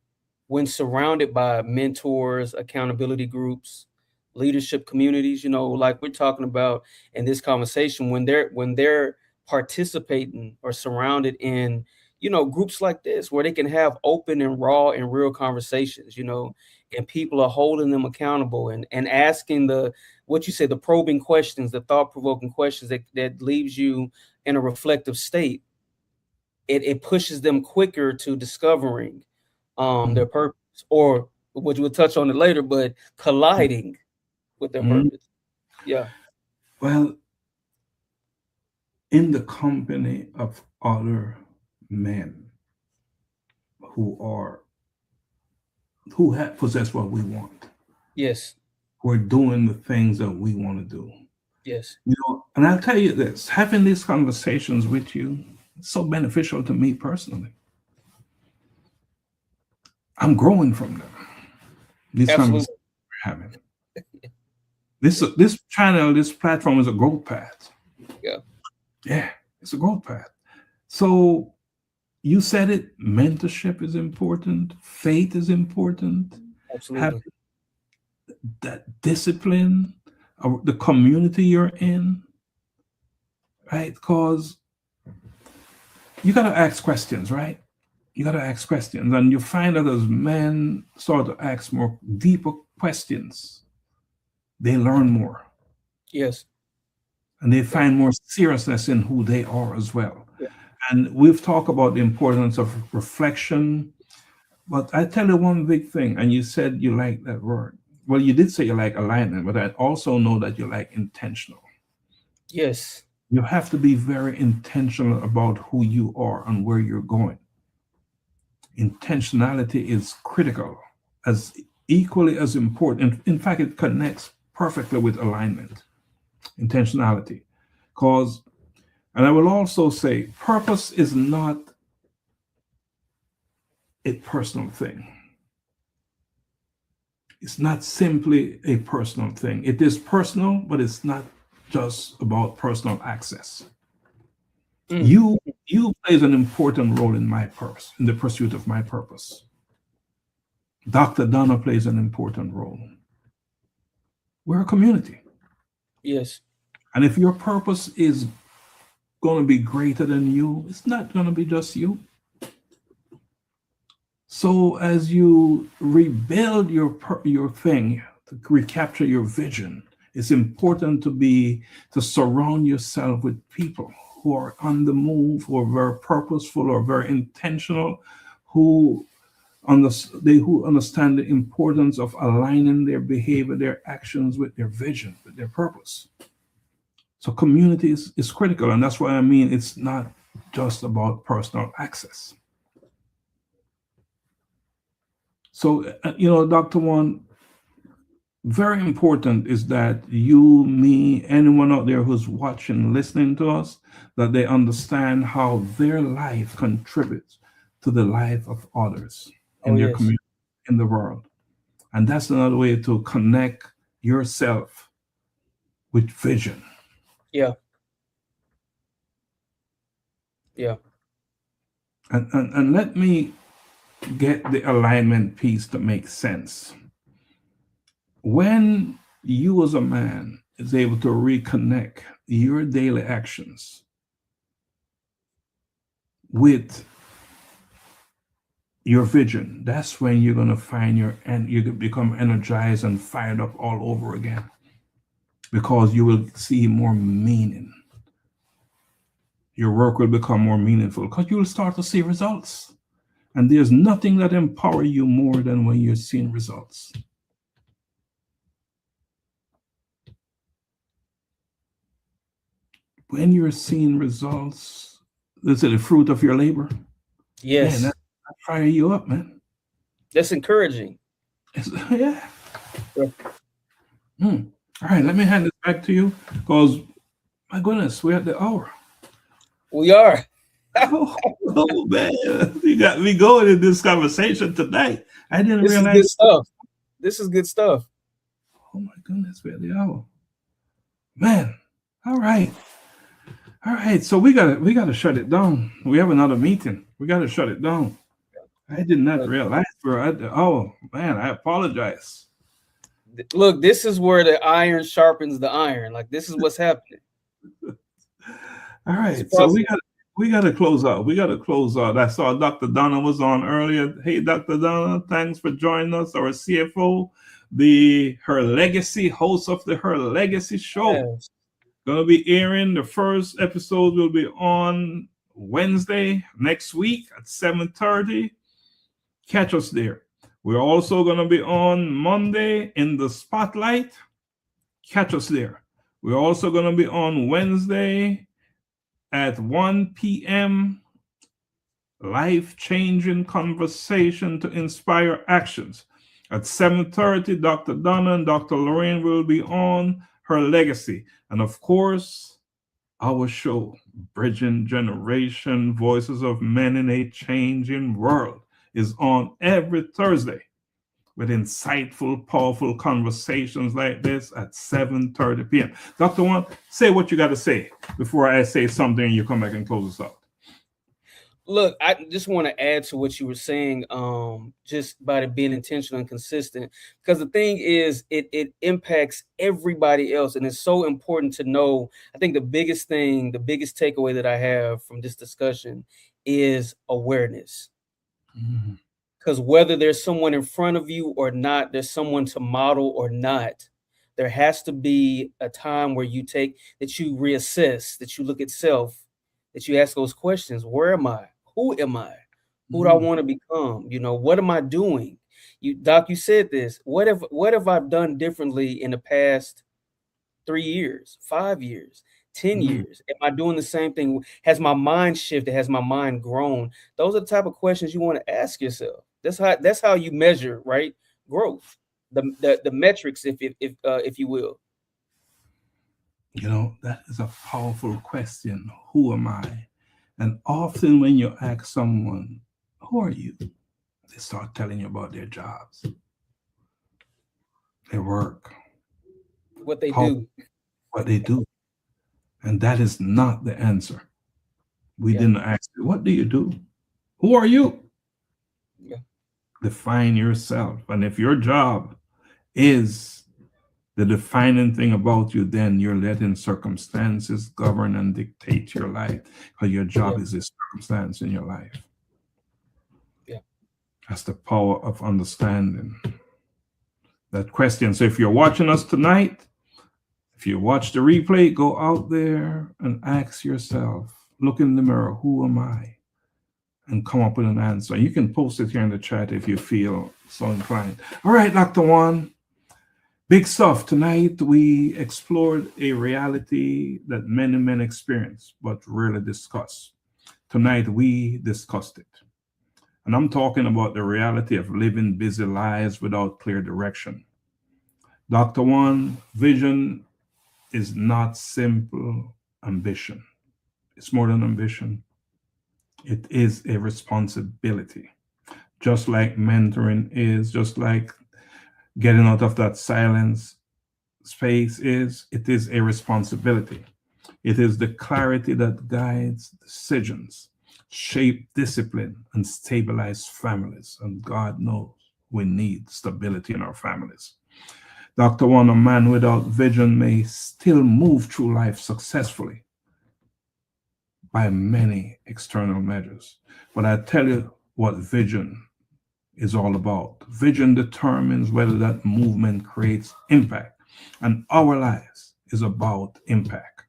when surrounded by mentors, accountability groups, leadership communities. Like we're talking about in this conversation, when they're participating or surrounded in groups like this where they can have open and raw and real conversations, and people are holding them accountable and asking the probing questions, the thought-provoking questions that leaves you in a reflective state. It pushes them quicker to discovering their purpose, or which we'll touch on it later, but colliding with their purpose. Yeah. Well, in the company of other men who possess what we want. Yes. Who are doing the things that we want to do. Yes. And I'll tell you this, having these conversations with you, it's so beneficial to me personally. I'm growing from them. These Absolutely. conversations we're having. This channel, this platform is a growth path. Yeah. Yeah, it's a growth path. So you said it, mentorship is important, faith is important. Absolutely. Having that discipline, the community you're in, right? Because you got to ask questions, right? You got to ask questions. And you find that as men start to ask more deeper questions, they learn more. Yes. And they find more seriousness in who they are as well. Yeah. And we've talked about the importance of reflection. But I tell you one big thing, and you said you like that word. Well, you did say you like alignment, but I also know that you like intentional. Yes. You have to be very intentional about who you are and where you're going. Intentionality is critical, as equally as important. In fact, it connects perfectly with alignment, intentionality. And I will also say, purpose is not a personal thing. It's not simply a personal thing. It is personal, but it's not just about personal access. You plays an important role in my purpose, in the pursuit of my purpose. Dr. Donna plays an important role. We're a community. Yes. And if your purpose is going to be greater than you, it's not going to be just you. So as you rebuild your thing, to recapture your vision, it's important to surround yourself with people who are on the move, who are very purposeful or very intentional, who understand the importance of aligning their behavior, their actions with their vision, with their purpose. So community is critical, and that's why I mean it's not just about personal access. So, Dr. Juan, very important is that you, me, anyone out there who's watching, listening to us, that they understand how their life contributes to the life of others in their community, in the world. And that's another way to connect yourself with vision. Yeah. Yeah. And let me get the alignment piece to make sense. When you as a man is able to reconnect your daily actions with your vision, that's when you're going to find you become energized and fired up all over again, because you will see more meaning. Your work will become more meaningful because you will start to see results. And there's nothing that empowers you more than when you're seeing results. When you're seeing results, this is the fruit of your labor. Yes. Man, that fire you up, man. That's encouraging. Yeah. All right, let me hand it back to you because, my goodness, we're at the hour. We are. Oh, man, you got me going in this conversation tonight. I didn't This realize. is good stuff. This is good stuff. Oh my goodness, we're at the hour, man. All right. So we gotta shut it down. We have another meeting. We gotta shut it down. I did not realize we're at the hour, man. I apologize. Look, this is where the iron sharpens the iron. Like, this is what's happening. All right, so we got to close out. I saw Dr. Donna was on earlier. Hey, Dr. Donna, thanks for joining us. Our CFO, Her Legacy host of the Her Legacy show. Yes. Gonna be airing. The first episode will be on Wednesday next week at 7:30. Catch us there. We're also gonna be on Monday in the Spotlight. Catch us there. We're also gonna be on Wednesday at 1 p.m. Life-changing conversation to inspire actions. At 7:30, Dr. Donna and Dr. Lorraine will be on Her Legacy. And of course, our show, Bridging Generation, Voices of Men in a Changing World, is on every Thursday with insightful, powerful conversations like this at 7:30 p.m. Dr. Juan, say what you got to say before I say something and you come back and close us out. Look, I just want to add to what you were saying, just by it being intentional and consistent, because the thing is, it impacts everybody else. And it's so important to know. I think the biggest takeaway that I have from this discussion is awareness. Because whether there's someone in front of you or not, there's someone to model or not, there has to be a time where you reassess, that you look at self, that you ask those questions. Where am I? Who am I? Who do I want to become? What am I doing? Doc, you said this. What have I done differently in the past 3 years, 5 years, 10 years? Am I doing the same thing? Has my mind shifted? Has my mind grown? Those are the type of questions you want to ask yourself. That's how you measure, right? Growth, the metrics, if you will. That is a powerful question. Who am I? And often when you ask someone, who are you? They start telling you about their jobs, their work, what they do. And that is not the answer. We didn't ask you, what do you do? Who are you? Yeah. Define yourself. And if your job is the defining thing about you, then you're letting circumstances govern and dictate your life, because your job is a circumstance in your life. Yeah. That's the power of understanding that question. So if you're watching us tonight, if you watch the replay, go out there and ask yourself, look in the mirror, who am I? And come up with an answer. You can post it here in the chat if you feel so inclined. All right, Dr. Juan. Big stuff. Tonight, we explored a reality that many men experience, but rarely discuss. Tonight, we discussed it. And I'm talking about the reality of living busy lives without clear direction. Dr. Juan, vision is not simple ambition. It's more than ambition. It is a responsibility. Just like mentoring is, just like getting out of that silence space is, it is a responsibility. It is the clarity that guides decisions, shape discipline, and stabilize families. And God knows we need stability in our families. Dr. Juan, a man without vision may still move through life successfully by many external measures. But I tell you what vision is all about. Vision determines whether that movement creates impact, and our lives is about impact.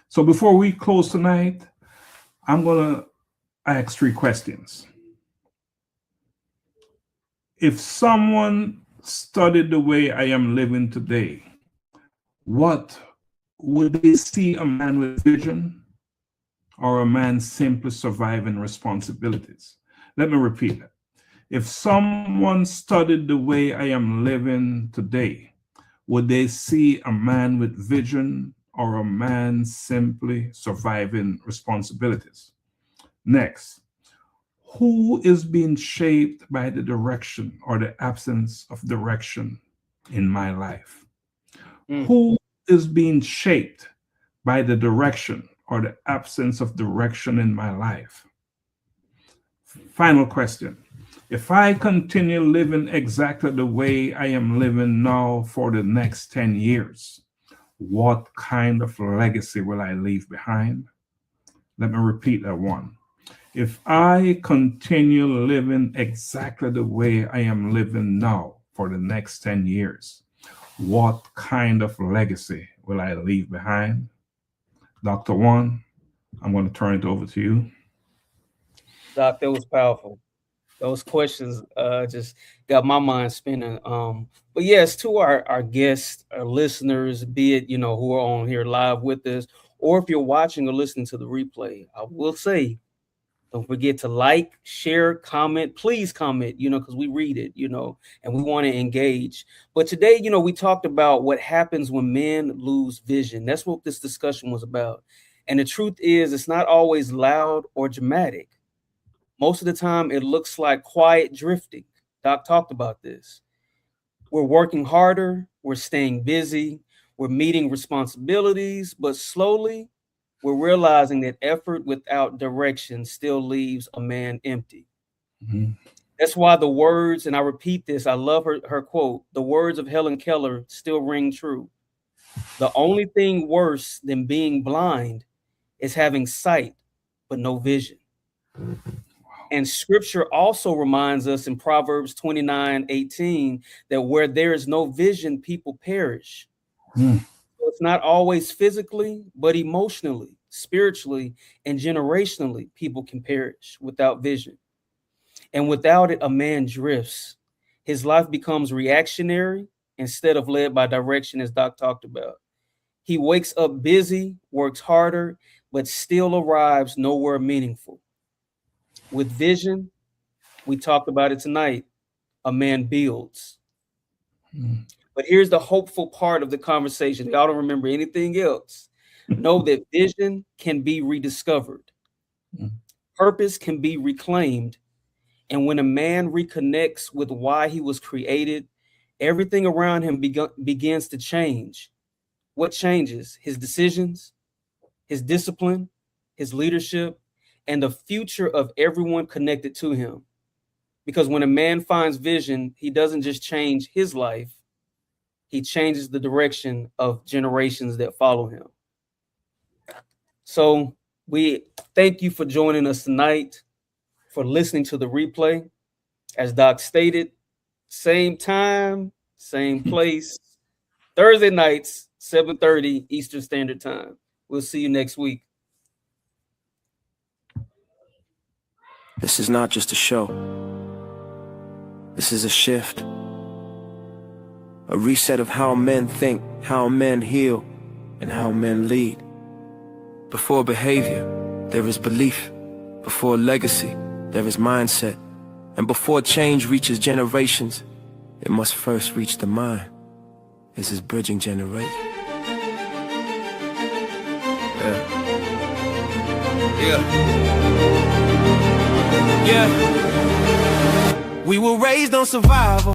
So before we close tonight, I'm going to ask 3 questions. If someone studied the way I am living today, what would they see a man with vision, or a man simply surviving responsibilities? Let me repeat that. If someone studied the way I am living today, would they see a man with vision or a man simply surviving responsibilities? Next, who is being shaped by the direction or the absence of direction in my life? Who is being shaped by the direction or the absence of direction in my life? Final question. If I continue living exactly the way I am living now for the next 10 years, what kind of legacy will I leave behind? Let me repeat that one. If I continue living exactly the way I am living now for the next 10 years, what kind of legacy will I leave behind? Dr. Juan, I'm going to turn it over to you. Doc, that was powerful. Those questions just got my mind spinning. But yes, to our guests, our listeners, be it, who are on here live with us, or if you're watching or listening to the replay, I will say, don't forget to like, share, comment. Please comment, because we read it, and we want to engage. But today, we talked about what happens when men lose vision. That's what this discussion was about. And the truth is, it's not always loud or dramatic. Most of the time, it looks like quiet drifting. Doc talked about this. We're working harder, we're staying busy, we're meeting responsibilities, but slowly, we're realizing that effort without direction still leaves a man empty. Mm-hmm. That's why the words, and I repeat this, I love her quote, the words of Helen Keller still ring true. The only thing worse than being blind is having sight, but no vision. And scripture also reminds us in Proverbs 29:18 that where there is no vision, people perish. So it's not always physically, but emotionally, spiritually, and generationally, people can perish without vision. And without it, a man drifts. His life becomes reactionary instead of led by direction, as Doc talked about. He wakes up busy, works harder, but still arrives nowhere meaningful. With vision, we talked about it tonight, a man builds. But here's the hopeful part of the conversation. Y'all don't remember anything else. Know that vision can be rediscovered. Purpose can be reclaimed. And when a man reconnects with why he was created, everything around him begins to change. What changes? His decisions, his discipline, his leadership, and the future of everyone connected to him. Because when a man finds vision, he doesn't just change his life, he changes the direction of generations that follow him. So we thank you for joining us tonight, for listening to the replay. As Doc stated, same time, same place, Thursday nights, 7:30 Eastern Standard Time. We'll see you next week. This is not just a show. This is a shift. A reset of how men think, how men heal, and how men lead. Before behavior, there is belief. Before legacy, there is mindset. And before change reaches generations, it must first reach the mind. This is bridging generations. Yeah. We were raised on survival.